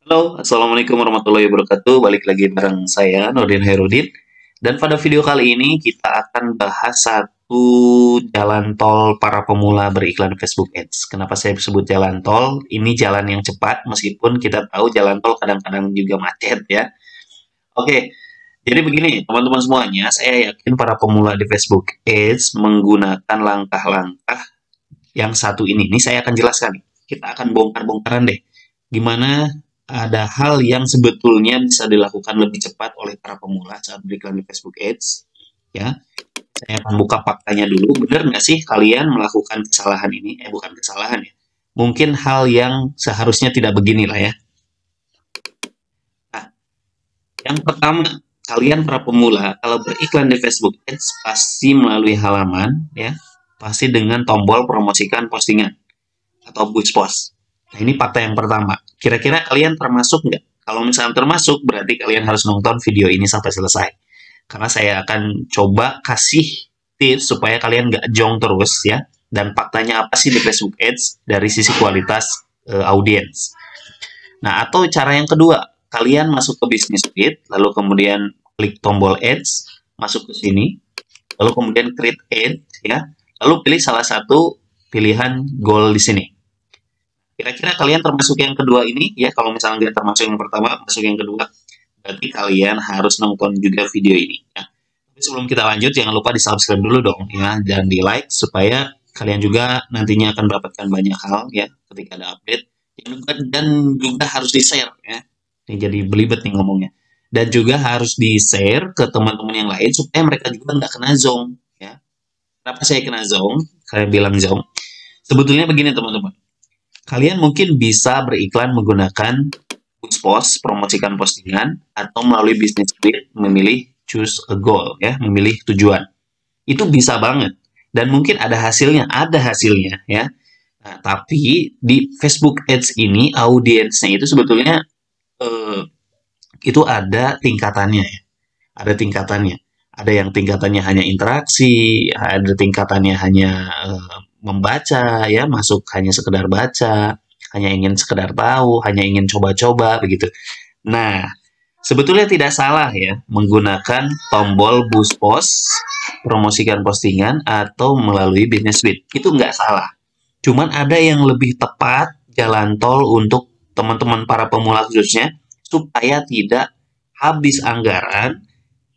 Halo, Assalamualaikum warahmatullahi wabarakatuh. Balik lagi bareng saya, Nordin Hairudin. Dan pada video kali ini kita akan bahas satu jalan tol para pemula beriklan Facebook Ads. Kenapa saya sebut jalan tol? Ini jalan yang cepat, meskipun kita tahu jalan tol kadang-kadang juga macet ya. Oke, jadi begini teman-teman semuanya, saya yakin para pemula di Facebook Ads menggunakan langkah-langkah yang satu ini. Ini saya akan jelaskan. Kita akan bongkar-bongkaran deh. Gimana ada hal yang sebetulnya bisa dilakukan lebih cepat oleh para pemula saat beriklan di Facebook Ads. Ya, saya akan buka faktanya dulu. Benar nggak sih kalian melakukan kesalahan ini? Bukan kesalahan ya. Mungkin hal yang seharusnya tidak beginilah ya. Nah, yang pertama, kalian para pemula kalau beriklan di Facebook Ads pasti melalui halaman ya, pasti dengan tombol promosikan postingan atau boost post. Nah, ini fakta yang pertama. Kira-kira kalian termasuk nggak? Kalau misalnya termasuk, berarti kalian harus nonton video ini sampai selesai. Karena saya akan coba kasih tips supaya kalian nggak jong terus ya. Dan faktanya apa sih di Facebook Ads dari sisi kualitas audiens. Nah, atau cara yang kedua, kalian masuk ke Business Suite, lalu kemudian klik tombol Ads, masuk ke sini, lalu kemudian create ad ya. Lalu pilih salah satu pilihan goal di sini. Kira-kira kalian termasuk yang kedua ini ya, kalau misalnya nggak termasuk yang pertama, masuk yang kedua, berarti kalian harus nonton juga video ini ya. Tapi sebelum kita lanjut, jangan lupa di subscribe dulu dong ya, dan di like supaya kalian juga nantinya akan mendapatkan banyak hal ya ketika ada update. Dan juga harus di share ya. Ini jadi belibet nih ngomongnya. Dan juga harus di share ke teman-teman yang lain supaya mereka juga nggak kena zong ya. Kenapa saya kena zong? Saya bilang zong. Sebetulnya begini teman-teman. Kalian mungkin bisa beriklan menggunakan boost post, promosikan postingan, atau melalui Business Suite memilih choose a goal, ya, memilih tujuan. Itu bisa banget. Dan mungkin ada hasilnya ya. Nah, tapi di Facebook Ads ini audiensnya itu sebetulnya itu ada tingkatannya ya. Ada tingkatannya. Ada yang tingkatannya hanya interaksi, ada tingkatannya hanya membaca ya, masuk hanya sekedar baca, hanya ingin sekedar tahu, hanya ingin coba-coba begitu. Nah, sebetulnya tidak salah ya menggunakan tombol boost post, promosikan postingan atau melalui Business Suite. Itu nggak salah. Cuman ada yang lebih tepat jalan tol untuk teman-teman para pemula khususnya supaya tidak habis anggaran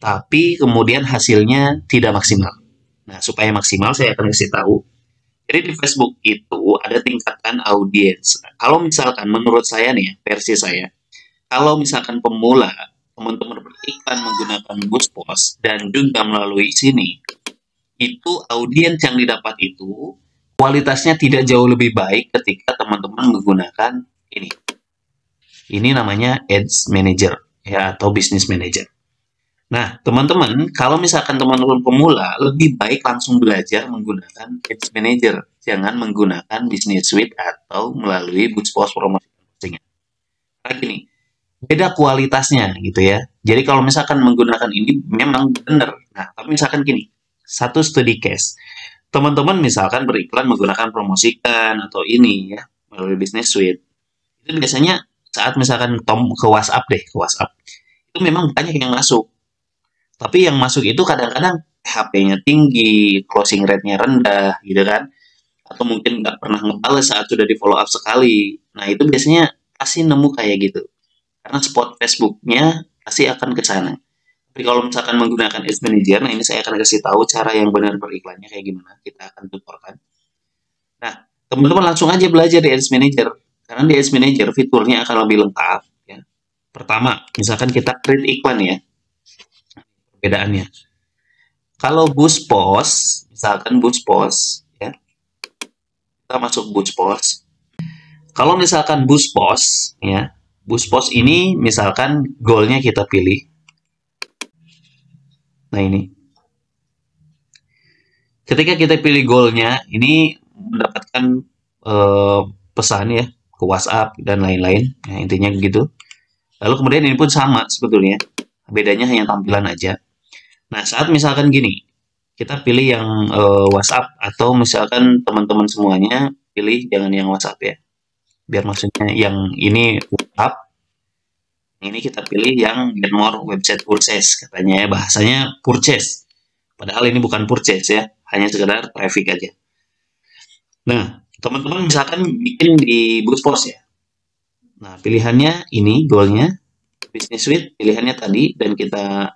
tapi kemudian hasilnya tidak maksimal. Nah, supaya maksimal saya akan kasih tahu. Jadi di Facebook itu ada tingkatan audiens. Nah, kalau misalkan menurut saya nih, versi saya, kalau misalkan pemula, teman-teman beriklan menggunakan boost post dan juga melalui sini, itu audiens yang didapat itu kualitasnya tidak jauh lebih baik ketika teman-teman menggunakan ini. Ini namanya Ads Manager ya, atau Business Manager. Nah, teman-teman, kalau misalkan teman-teman pemula, lebih baik langsung belajar menggunakan Ads Manager. Jangan menggunakan Business Suite atau melalui boost post promosi postingan. Karena gini, beda kualitasnya gitu ya. Jadi kalau misalkan menggunakan ini memang benar. Nah, tapi misalkan gini, satu studi case. Teman-teman misalkan beriklan menggunakan promosikan atau ini ya, melalui Business Suite. Itu biasanya saat misalkan ke WhatsApp deh, ke WhatsApp. Itu memang banyak yang masuk. Tapi yang masuk itu kadang-kadang HP-nya tinggi, closing rate-nya rendah, gitu kan. Atau mungkin nggak pernah ngebales saat sudah di follow up sekali. Nah, itu biasanya pasti nemu kayak gitu. Karena spot Facebook-nya pasti akan ke sana. Tapi kalau misalkan menggunakan Ads Manager, nah ini saya akan kasih tahu cara yang benar beriklannya kayak gimana. Kita akan tutorkan. Nah, teman-teman langsung aja belajar di Ads Manager. Karena di Ads Manager fiturnya akan lebih lengkap. Ya. Pertama, misalkan kita create iklan ya. Perbedaannya. Kalau boost post, misalkan boost post, ya, kita masuk boost post. Kalau misalkan boost post, ya, boost post ini misalkan goalnya kita pilih. Nah ini, ketika kita pilih goalnya, ini mendapatkan pesan ya ke WhatsApp dan lain-lain. Nah, intinya begitu. Lalu kemudian ini pun sama sebetulnya, bedanya hanya tampilan aja. Nah, saat misalkan gini, kita pilih yang WhatsApp atau misalkan teman-teman semuanya pilih jangan yang WhatsApp ya. Biar maksudnya yang ini WhatsApp, Ini kita pilih yang get more website purchase, katanya ya, bahasanya purchase. Padahal ini bukan purchase ya, hanya sekedar traffic aja. Nah, teman-teman misalkan bikin di Boostpost ya. Nah, pilihannya ini goalnya Business Suite, pilihannya tadi, dan kita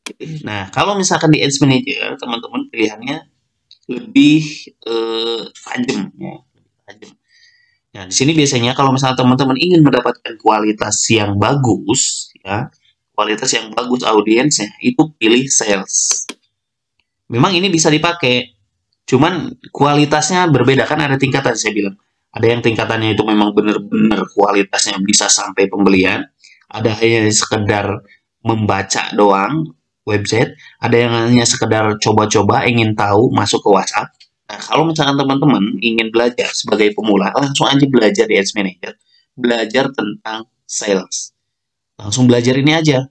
pilih. Nah, kalau misalkan di Ads Manager, teman-teman pilihannya lebih tajam ya, lebih tajam. Nah, di sini biasanya kalau misalnya teman-teman ingin mendapatkan kualitas yang bagus, ya, kualitas yang bagus audiensnya, itu pilih sales. Memang ini bisa dipakai, cuman kualitasnya berbeda, kan ada tingkatan saya bilang. Ada yang tingkatannya itu memang benar-benar kualitasnya bisa sampai pembelian, ada hanya sekedar membaca doang website, ada yang hanya sekedar coba-coba ingin tahu masuk ke WhatsApp. Nah, kalau misalkan teman-teman ingin belajar sebagai pemula, langsung aja belajar di Ads Manager, belajar tentang sales. Langsung belajar ini aja.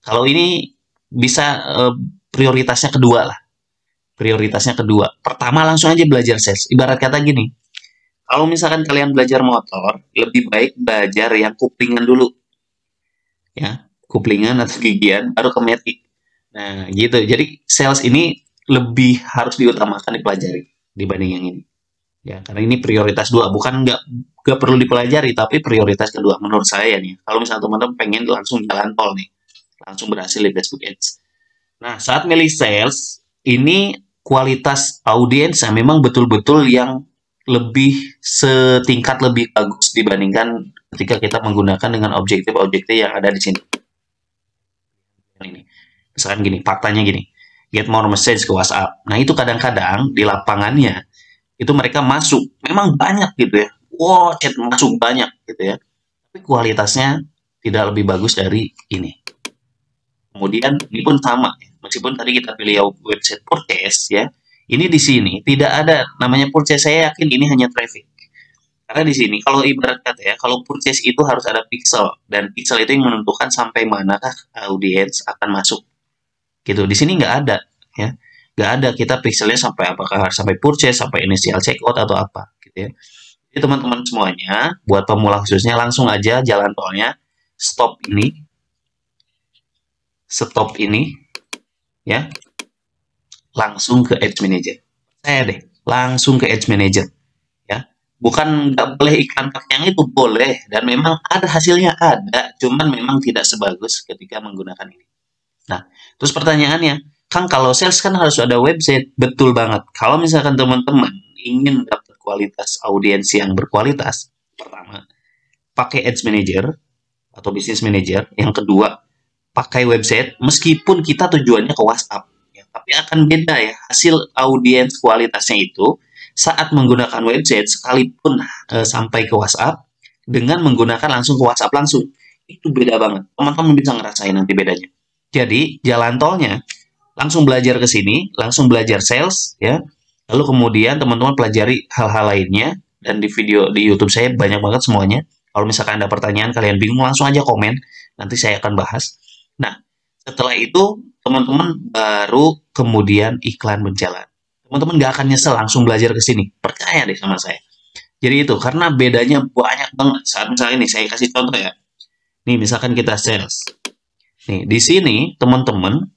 Kalau ini bisa prioritasnya kedua lah. Prioritasnya kedua. Pertama langsung aja belajar sales. Ibarat kata gini, kalau misalkan kalian belajar motor, lebih baik belajar yang kuplingan dulu. Ya, kuplingan atau gigian, baru ke matic. Nah, gitu. Jadi sales ini lebih harus diutamakan dipelajari dibanding yang ini. Ya, karena ini prioritas dua, bukan nggak perlu dipelajari, tapi prioritas kedua menurut saya nih. Kalau misalnya teman-teman pengen langsung jalan tol nih, langsung berhasil di Facebook Ads. Nah, saat milih sales, ini kualitas audiens yang memang betul-betul yang lebih setingkat lebih bagus dibandingkan ketika kita menggunakan dengan objektif-objektif yang ada di sini. Ini. Misalkan gini, faktanya gini, get more message ke WhatsApp. Nah, itu kadang-kadang di lapangannya, itu mereka masuk, memang banyak gitu ya. Wow, chat masuk banyak gitu ya. Tapi kualitasnya tidak lebih bagus dari ini. Kemudian ini pun sama, meskipun tadi kita pilih website purchase ya, ini di sini tidak ada namanya purchase. Saya yakin ini hanya traffic. Karena di sini kalau ibarat kata ya, kalau purchase itu harus ada pixel dan pixel itu yang menentukan sampai manakah audiens akan masuk. Gitu. Di sini nggak ada ya. Nggak ada kita pixelnya sampai apakah sampai purchase, sampai initial checkout atau apa gitu ya. Jadi teman-teman semuanya, buat pemula khususnya langsung aja jalan tolnya stop ya, langsung ke Ads Manager. Saya deh, langsung ke Ads Manager ya. Bukan nggak boleh iklan yang itu, boleh, dan memang ada hasilnya, ada, cuman memang tidak sebagus ketika menggunakan ini. Nah, terus pertanyaannya, Kang, kalau sales kan harus ada website. Betul banget. Kalau misalkan teman-teman ingin dapat kualitas audiens yang berkualitas, pertama, pakai Ads Manager atau Business Manager. Yang kedua, pakai website meskipun kita tujuannya ke WhatsApp. Ya, tapi akan beda ya hasil audiens kualitasnya itu saat menggunakan website sekalipun sampai ke WhatsApp dengan menggunakan langsung ke WhatsApp langsung. Itu beda banget. Teman-teman bisa ngerasain nanti bedanya. Jadi, jalan tolnya langsung belajar ke sini, langsung belajar sales ya. Lalu kemudian teman-teman pelajari hal-hal lainnya dan di video di YouTube saya banyak banget semuanya. Kalau misalkan ada pertanyaan kalian bingung langsung aja komen, nanti saya akan bahas. Nah, setelah itu teman-teman baru kemudian iklan berjalan. Teman-teman gak akan nyesel langsung belajar ke sini. Percaya deh sama saya. Jadi itu karena bedanya banyak banget. Saat misalnya ini saya kasih contoh ya. Nih misalkan kita sales. Nih di sini teman-teman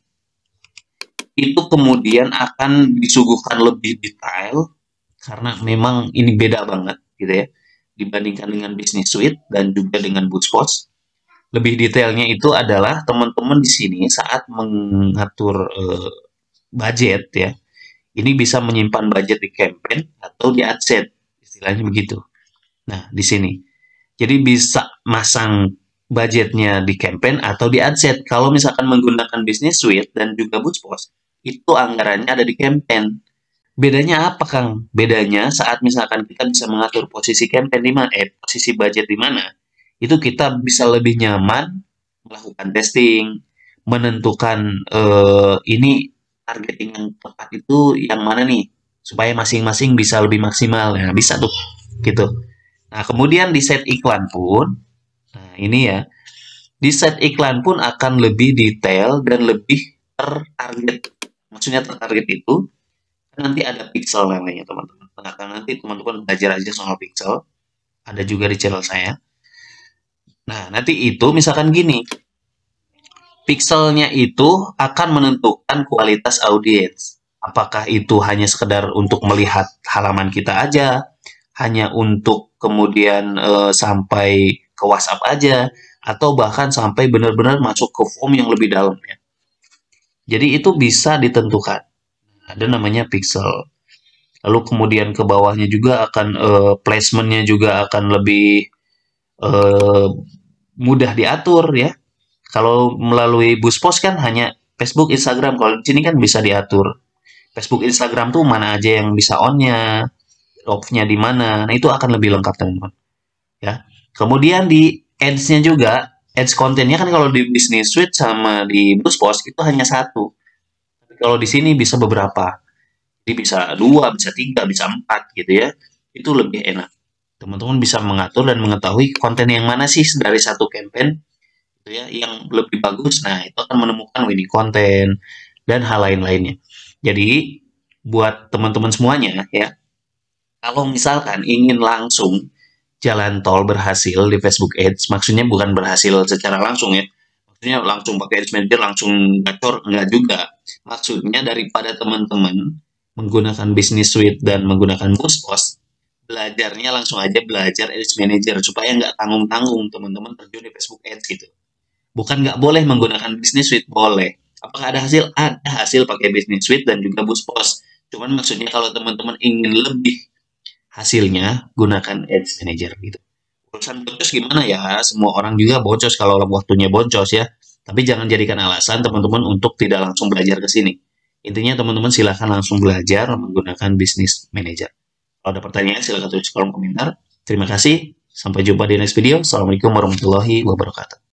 itu kemudian akan disuguhkan lebih detail karena memang ini beda banget gitu ya dibandingkan dengan Business Suite dan juga dengan Bootstrap. Lebih detailnya itu adalah teman-teman di sini saat mengatur budget ya, ini bisa menyimpan budget di campaign atau di adset, istilahnya begitu. Nah, di sini. Jadi bisa masang budgetnya di campaign atau di adset. Kalau misalkan menggunakan Business Suite dan juga Bootstrap, itu anggarannya ada di campaign. Bedanya apa, Kang? Bedanya saat misalkan kita bisa mengatur posisi campaign di mana, posisi budget di mana, itu kita bisa lebih nyaman melakukan testing, menentukan ini targeting yang tepat itu yang mana nih, supaya masing-masing bisa lebih maksimal. Nah, bisa tuh, gitu. Nah, kemudian di set iklan pun, nah ini ya, di set iklan pun akan lebih detail dan lebih tertarget. Maksudnya tertarget itu nanti ada pixel namanya teman-teman. Nah, nanti teman-teman belajar aja soal pixel. Ada juga di channel saya. Nah, nanti itu misalkan gini, pixelnya itu akan menentukan kualitas audiens. Apakah itu hanya sekedar untuk melihat halaman kita aja, hanya untuk kemudian sampai ke WhatsApp aja, atau bahkan sampai benar-benar masuk ke form yang lebih dalam ya. Jadi itu bisa ditentukan. Ada namanya pixel. Lalu kemudian ke bawahnya juga akan placementnya juga akan lebih eh, mudah diatur ya. Kalau melalui Buspos kan hanya Facebook, Instagram. Kalau di sini kan bisa diatur. Facebook, Instagram tuh mana aja yang bisa on-nya, off-nya di mana. Nah, itu akan lebih lengkap, teman-teman. Ya. Kemudian di ads-nya juga, ads kontennya kan kalau di Business Suite sama di Buspos itu hanya satu. Tapi kalau di sini bisa beberapa. Jadi bisa dua, bisa tiga, bisa empat gitu ya. Itu lebih enak. Teman-teman bisa mengatur dan mengetahui konten yang mana sih dari satu campaign gitu ya yang lebih bagus. Nah, itu akan menemukan winning content dan hal lain-lainnya. Jadi, buat teman-teman semuanya ya, kalau misalkan ingin langsung jalan tol berhasil di Facebook Ads, maksudnya bukan berhasil secara langsung ya. Maksudnya langsung pakai Ads Manager langsung gacor, enggak juga. Maksudnya daripada teman-teman menggunakan Business Suite dan menggunakan Buzzpost, belajarnya langsung aja belajar Ads Manager supaya nggak tanggung-tanggung teman-teman terjun di Facebook Ads gitu. Bukan nggak boleh menggunakan Business Suite, boleh. Apakah ada hasil? Ada hasil pakai Business Suite dan juga Buzzpost. Cuman maksudnya kalau teman-teman ingin lebih hasilnya, gunakan Ads Manager gitu. Urusan boncos gimana ya? Semua orang juga boncos kalau waktunya boncos ya. Tapi jangan jadikan alasan teman-teman untuk tidak langsung belajar ke sini. Intinya teman-teman silahkan langsung belajar menggunakan Business Manager. Kalau ada pertanyaan silahkan tulis kolom komentar. Terima kasih. Sampai jumpa di next video. Assalamualaikum warahmatullahi wabarakatuh.